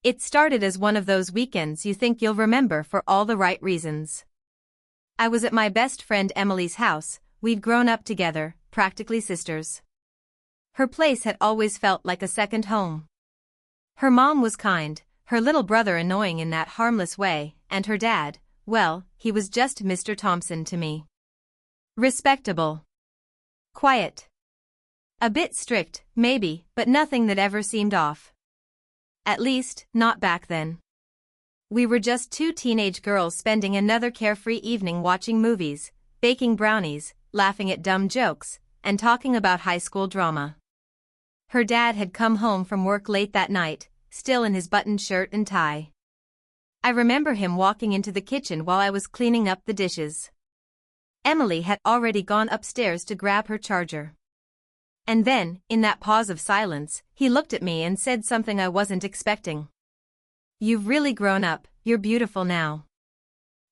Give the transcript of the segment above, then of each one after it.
It started as one of those weekends you think you'll remember for all the right reasons. I was at my best friend Emily's house. We'd grown up together, practically sisters. Her place had always felt like a second home. Her mom was kind, her little brother annoying in that harmless way, and her dad, well, he was just Mr. Thompson to me. Respectable. Quiet. A bit strict, maybe, but nothing that ever seemed off. At least, not back then. We were just two teenage girls spending another carefree evening watching movies, baking brownies, laughing at dumb jokes, and talking about high school drama. Her dad had come home from work late that night, still in his buttoned shirt and tie. I remember him walking into the kitchen while I was cleaning up the dishes. Emily had already gone upstairs to grab her charger. And then, in that pause of silence, he looked at me and said something I wasn't expecting. "You've really grown up, you're beautiful now."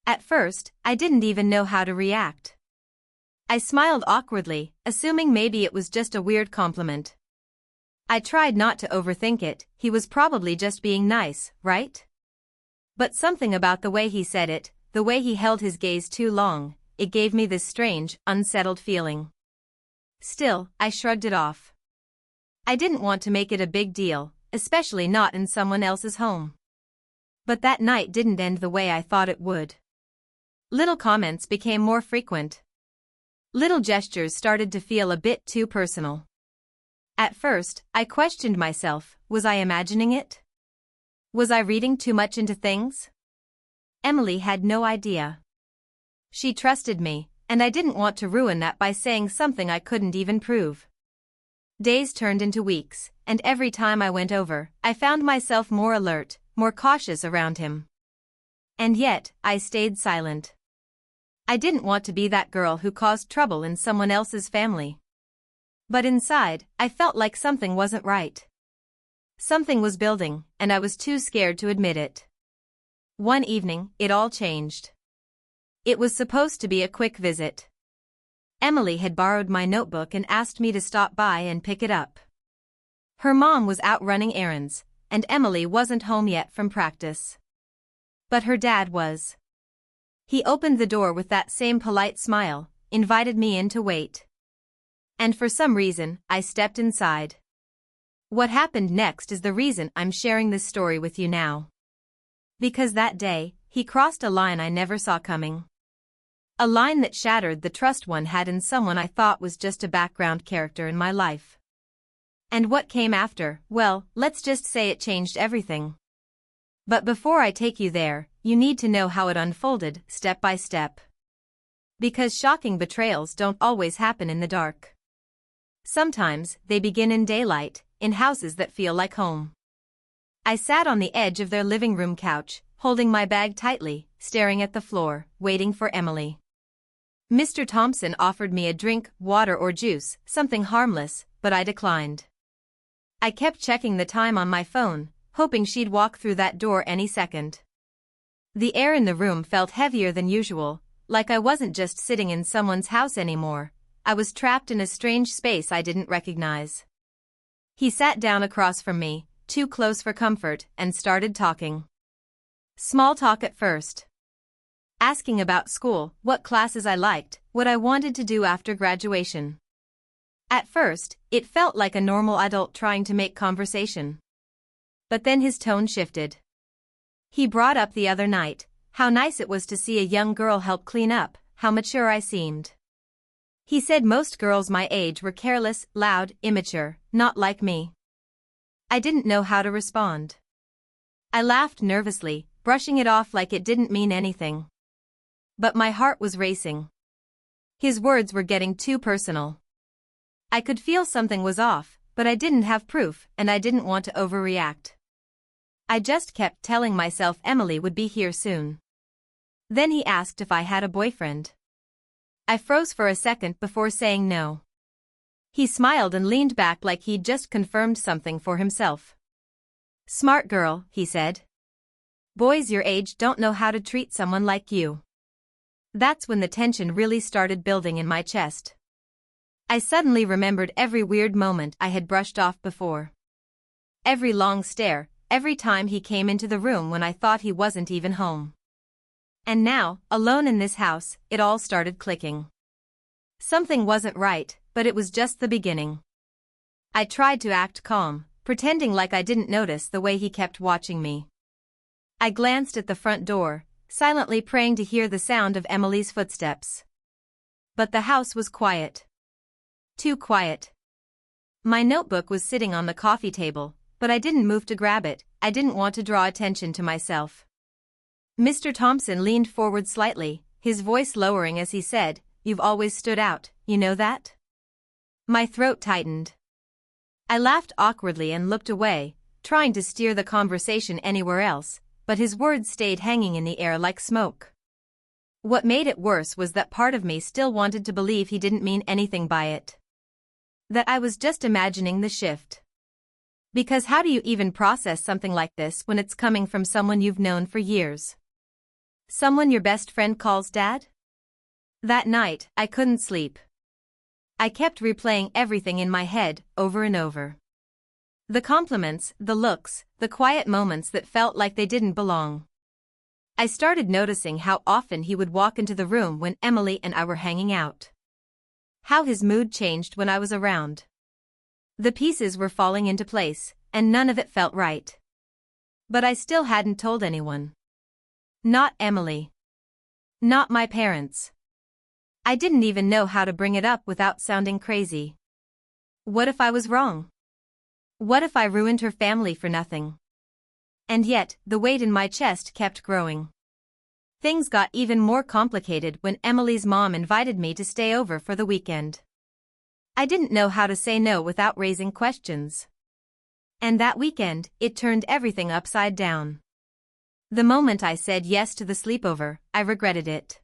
At first, I didn't even know how to react. I smiled awkwardly, assuming maybe it was just a weird compliment. I tried not to overthink it, he was probably just being nice, right? But something about the way he said it, the way he held his gaze too long, it gave me this strange, unsettled feeling. Still, I shrugged it off. I didn't want to make it a big deal, especially not in someone else's home. But that night didn't end the way I thought it would. Little comments became more frequent. Little gestures started to feel a bit too personal. At first, I questioned myself, was I imagining it? Was I reading too much into things? Emily had no idea. She trusted me, and I didn't want to ruin that by saying something I couldn't even prove. Days turned into weeks, and every time I went over, I found myself more alert, more cautious around him. And yet, I stayed silent. I didn't want to be that girl who caused trouble in someone else's family. But inside, I felt like something wasn't right. Something was building, and I was too scared to admit it. One evening, it all changed. It was supposed to be a quick visit. Emily had borrowed my notebook and asked me to stop by and pick it up. Her mom was out running errands, and Emily wasn't home yet from practice. But her dad was. He opened the door with that same polite smile, invited me in to wait. And for some reason, I stepped inside. What happened next is the reason I'm sharing this story with you now. Because that day, he crossed a line I never saw coming. A line that shattered the trust one had in someone I thought was just a background character in my life. And what came after, well, let's just say it changed everything. But before I take you there, you need to know how it unfolded, step by step. Because shocking betrayals don't always happen in the dark. Sometimes, they begin in daylight, in houses that feel like home. I sat on the edge of their living room couch, holding my bag tightly, staring at the floor, waiting for Emily. Mr. Thompson offered me a drink, water or juice, something harmless, but I declined. I kept checking the time on my phone, hoping she'd walk through that door any second. The air in the room felt heavier than usual, like I wasn't just sitting in someone's house anymore, I was trapped in a strange space I didn't recognize. He sat down across from me, too close for comfort, and started talking. Small talk at first. Asking about school, what classes I liked, what I wanted to do after graduation. At first, it felt like a normal adult trying to make conversation. But then his tone shifted. He brought up the other night, how nice it was to see a young girl help clean up, how mature I seemed. He said most girls my age were careless, loud, immature, not like me. I didn't know how to respond. I laughed nervously, brushing it off like it didn't mean anything. But my heart was racing. His words were getting too personal. I could feel something was off, but I didn't have proof, and I didn't want to overreact. I just kept telling myself Emily would be here soon. Then he asked if I had a boyfriend. I froze for a second before saying no. He smiled and leaned back like he'd just confirmed something for himself. "Smart girl," he said. "Boys your age don't know how to treat someone like you." That's when the tension really started building in my chest. I suddenly remembered every weird moment I had brushed off before. Every long stare, every time he came into the room when I thought he wasn't even home. And now, alone in this house, it all started clicking. Something wasn't right, but it was just the beginning. I tried to act calm, pretending like I didn't notice the way he kept watching me. I glanced at the front door, silently praying to hear the sound of Emily's footsteps. But the house was quiet. Too quiet. My notebook was sitting on the coffee table, but I didn't move to grab it. I didn't want to draw attention to myself. Mr. Thompson leaned forward slightly, his voice lowering as he said, "You've always stood out, you know that?" My throat tightened. I laughed awkwardly and looked away, trying to steer the conversation anywhere else, but his words stayed hanging in the air like smoke. What made it worse was that part of me still wanted to believe he didn't mean anything by it. That I was just imagining the shift. Because how do you even process something like this when it's coming from someone you've known for years? Someone your best friend calls dad? That night, I couldn't sleep. I kept replaying everything in my head, over and over. The compliments, the looks, the quiet moments that felt like they didn't belong. I started noticing how often he would walk into the room when Emily and I were hanging out. How his mood changed when I was around. The pieces were falling into place, and none of it felt right. But I still hadn't told anyone. Not Emily. Not my parents. I didn't even know how to bring it up without sounding crazy. What if I was wrong? What if I ruined her family for nothing? And yet, the weight in my chest kept growing. Things got even more complicated when Emily's mom invited me to stay over for the weekend. I didn't know how to say no without raising questions. And that weekend, it turned everything upside down. The moment I said yes to the sleepover, I regretted it.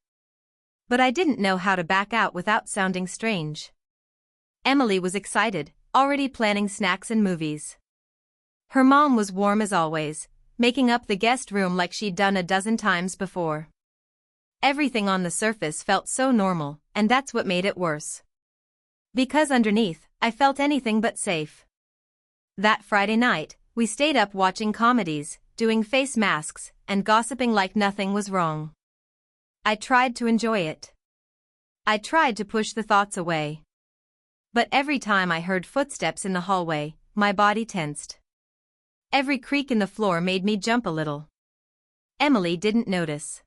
But I didn't know how to back out without sounding strange. Emily was excited, already planning snacks and movies. Her mom was warm as always, making up the guest room like she'd done a dozen times before. Everything on the surface felt so normal, and that's what made it worse. Because underneath, I felt anything but safe. That Friday night, we stayed up watching comedies, doing face masks, and gossiping like nothing was wrong. I tried to enjoy it. I tried to push the thoughts away. But every time I heard footsteps in the hallway, my body tensed. Every creak in the floor made me jump a little. Emily didn't notice.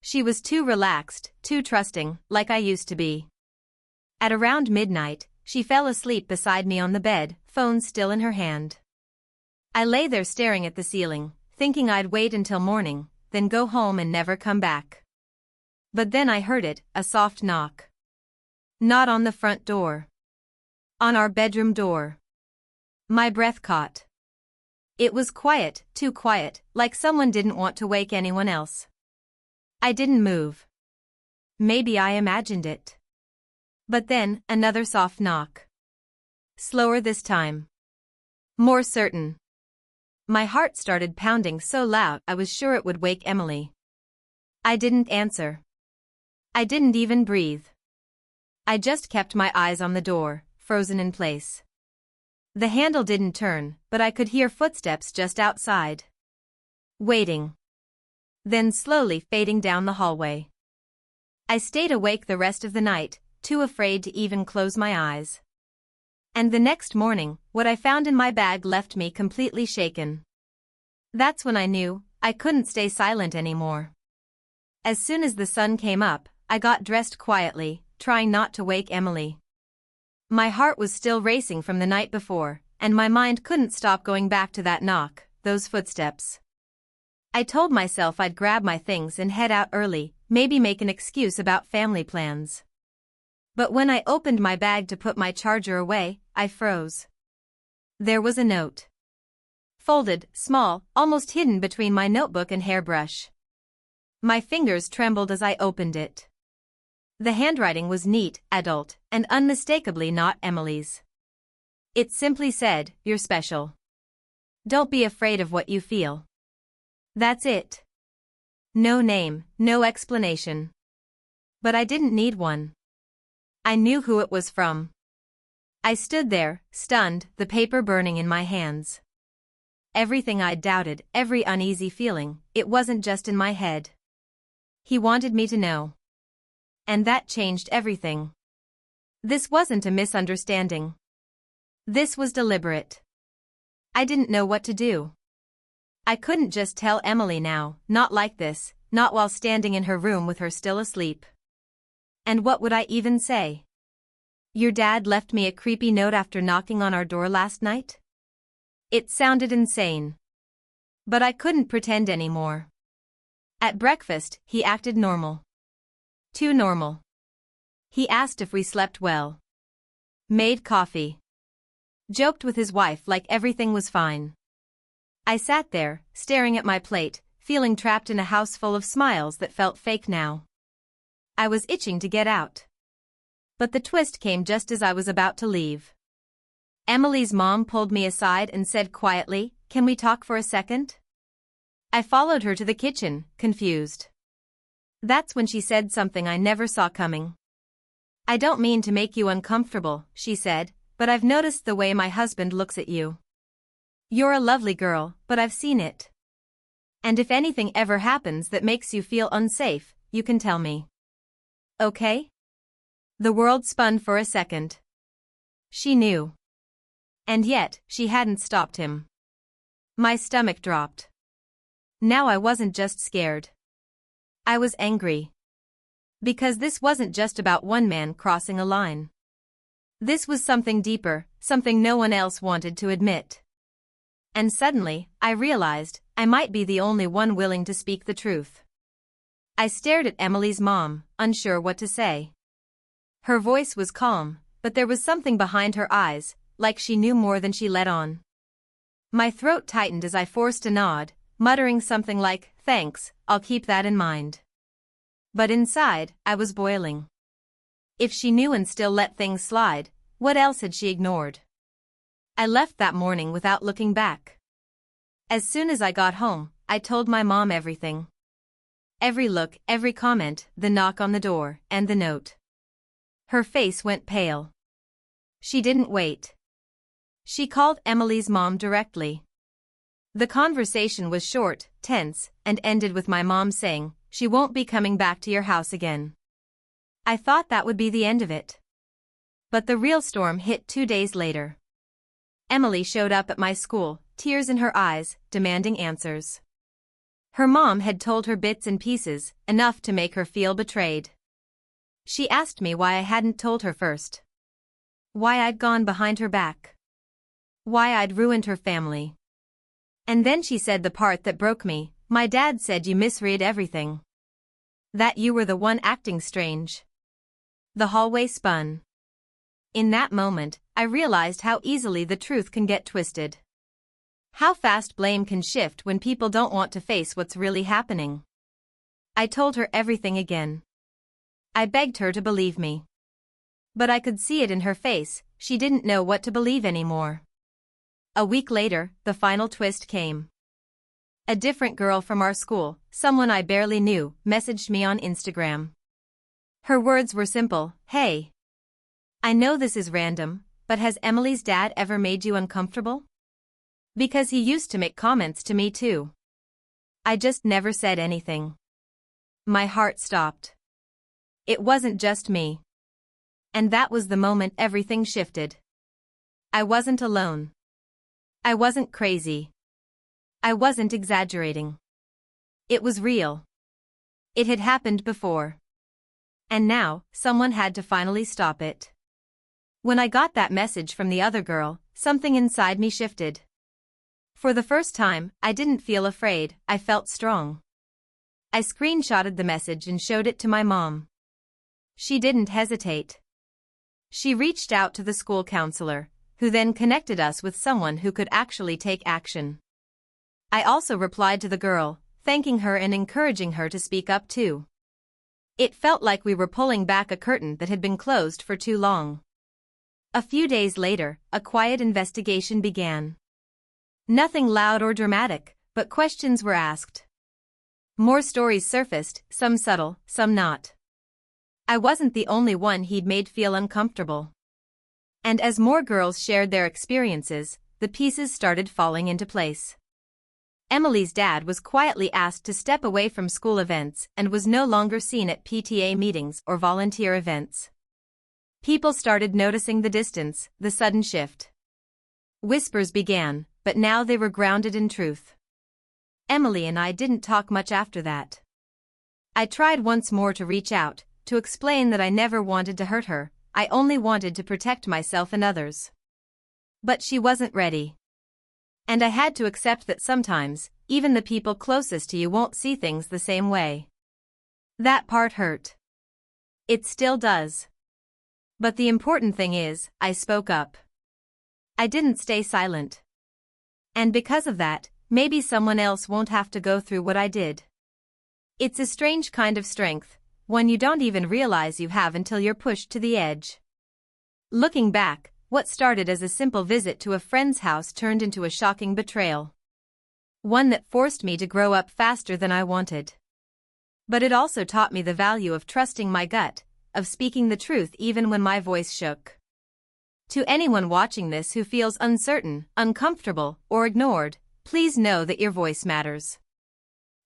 She was too relaxed, too trusting, like I used to be. At around midnight, she fell asleep beside me on the bed, phone still in her hand. I lay there staring at the ceiling, thinking I'd wait until morning, then go home and never come back. But then I heard it, a soft knock. Not on the front door. On our bedroom door. My breath caught. It was quiet, too quiet, like someone didn't want to wake anyone else. I didn't move. Maybe I imagined it. But then, another soft knock. Slower this time. More certain. My heart started pounding so loud I was sure it would wake Emily. I didn't answer. I didn't even breathe. I just kept my eyes on the door, frozen in place. The handle didn't turn, but I could hear footsteps just outside. Waiting. Then slowly fading down the hallway. I stayed awake the rest of the night, too afraid to even close my eyes. And the next morning, what I found in my bag left me completely shaken. That's when I knew I couldn't stay silent anymore. As soon as the sun came up, I got dressed quietly, trying not to wake Emily. My heart was still racing from the night before, and my mind couldn't stop going back to that knock, those footsteps. I told myself I'd grab my things and head out early, maybe make an excuse about family plans. But when I opened my bag to put my charger away, I froze. There was a note. Folded, small, almost hidden between my notebook and hairbrush. My fingers trembled as I opened it. The handwriting was neat, adult, and unmistakably not Emily's. It simply said, "You're special. Don't be afraid of what you feel." That's it. No name, no explanation. But I didn't need one. I knew who it was from. I stood there, stunned, the paper burning in my hands. Everything I'd doubted, every uneasy feeling, it wasn't just in my head. He wanted me to know. And that changed everything. This wasn't a misunderstanding. This was deliberate. I didn't know what to do. I couldn't just tell Emily now, not like this, not while standing in her room with her still asleep. And what would I even say? Your dad left me a creepy note after knocking on our door last night? It sounded insane. But I couldn't pretend anymore. At breakfast, he acted normal. Too normal. He asked if we slept well. Made coffee. Joked with his wife like everything was fine. I sat there, staring at my plate, feeling trapped in a house full of smiles that felt fake now. I was itching to get out. But the twist came just as I was about to leave. Emily's mom pulled me aside and said quietly, "Can we talk for a second?" I followed her to the kitchen, confused. That's when she said something I never saw coming. "I don't mean to make you uncomfortable," she said, "but I've noticed the way my husband looks at you. You're a lovely girl, but I've seen it. And if anything ever happens that makes you feel unsafe, you can tell me. Okay?" The world spun for a second. She knew. And yet, she hadn't stopped him. My stomach dropped. Now I wasn't just scared. I was angry. Because this wasn't just about one man crossing a line. This was something deeper, something no one else wanted to admit. And suddenly, I realized, I might be the only one willing to speak the truth. I stared at Emily's mom, unsure what to say. Her voice was calm, but there was something behind her eyes, like she knew more than she let on. My throat tightened as I forced a nod, muttering something like, "Thanks, I'll keep that in mind." But inside, I was boiling. If she knew and still let things slide, what else had she ignored? I left that morning without looking back. As soon as I got home, I told my mom everything. Every look, every comment, the knock on the door, and the note. Her face went pale. She didn't wait. She called Emily's mom directly. The conversation was short, tense, and ended with my mom saying, "She won't be coming back to your house again." I thought that would be the end of it. But the real storm hit 2 days later. Emily showed up at my school, tears in her eyes, demanding answers. Her mom had told her bits and pieces, enough to make her feel betrayed. She asked me why I hadn't told her first. Why I'd gone behind her back. Why I'd ruined her family. And then she said the part that broke me, "My dad said you misread everything. That you were the one acting strange." The hallway spun. In that moment, I realized how easily the truth can get twisted. How fast blame can shift when people don't want to face what's really happening. I told her everything again. I begged her to believe me. But I could see it in her face, she didn't know what to believe anymore. A week later, the final twist came. A different girl from our school, someone I barely knew, messaged me on Instagram. Her words were simple, "Hey. I know this is random, but has Emily's dad ever made you uncomfortable? Because he used to make comments to me too." I just never said anything. My heart stopped. It wasn't just me. And that was the moment everything shifted. I wasn't alone. I wasn't crazy. I wasn't exaggerating. It was real. It had happened before. And now, someone had to finally stop it. When I got that message from the other girl, something inside me shifted. For the first time, I didn't feel afraid, I felt strong. I screenshotted the message and showed it to my mom. She didn't hesitate. She reached out to the school counselor, who then connected us with someone who could actually take action. I also replied to the girl, thanking her and encouraging her to speak up too. It felt like we were pulling back a curtain that had been closed for too long. A few days later, a quiet investigation began. Nothing loud or dramatic, but questions were asked. More stories surfaced, some subtle, some not. I wasn't the only one he'd made feel uncomfortable. And as more girls shared their experiences, the pieces started falling into place. Emily's dad was quietly asked to step away from school events and was no longer seen at PTA meetings or volunteer events. People started noticing the distance, the sudden shift. Whispers began, but now they were grounded in truth. Emily and I didn't talk much after that. I tried once more to reach out, to explain that I never wanted to hurt her, I only wanted to protect myself and others. But she wasn't ready. And I had to accept that sometimes, even the people closest to you won't see things the same way. That part hurt. It still does. But the important thing is, I spoke up. I didn't stay silent. And because of that, maybe someone else won't have to go through what I did. It's a strange kind of strength, one you don't even realize you have until you're pushed to the edge. Looking back, what started as a simple visit to a friend's house turned into a shocking betrayal. One that forced me to grow up faster than I wanted. But it also taught me the value of trusting my gut, of speaking the truth even when my voice shook. To anyone watching this who feels uncertain, uncomfortable, or ignored, please know that your voice matters.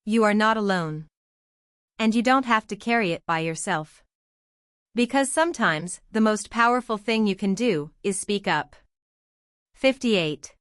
You are not alone. And you don't have to carry it by yourself. Because sometimes, the most powerful thing you can do is speak up. 58.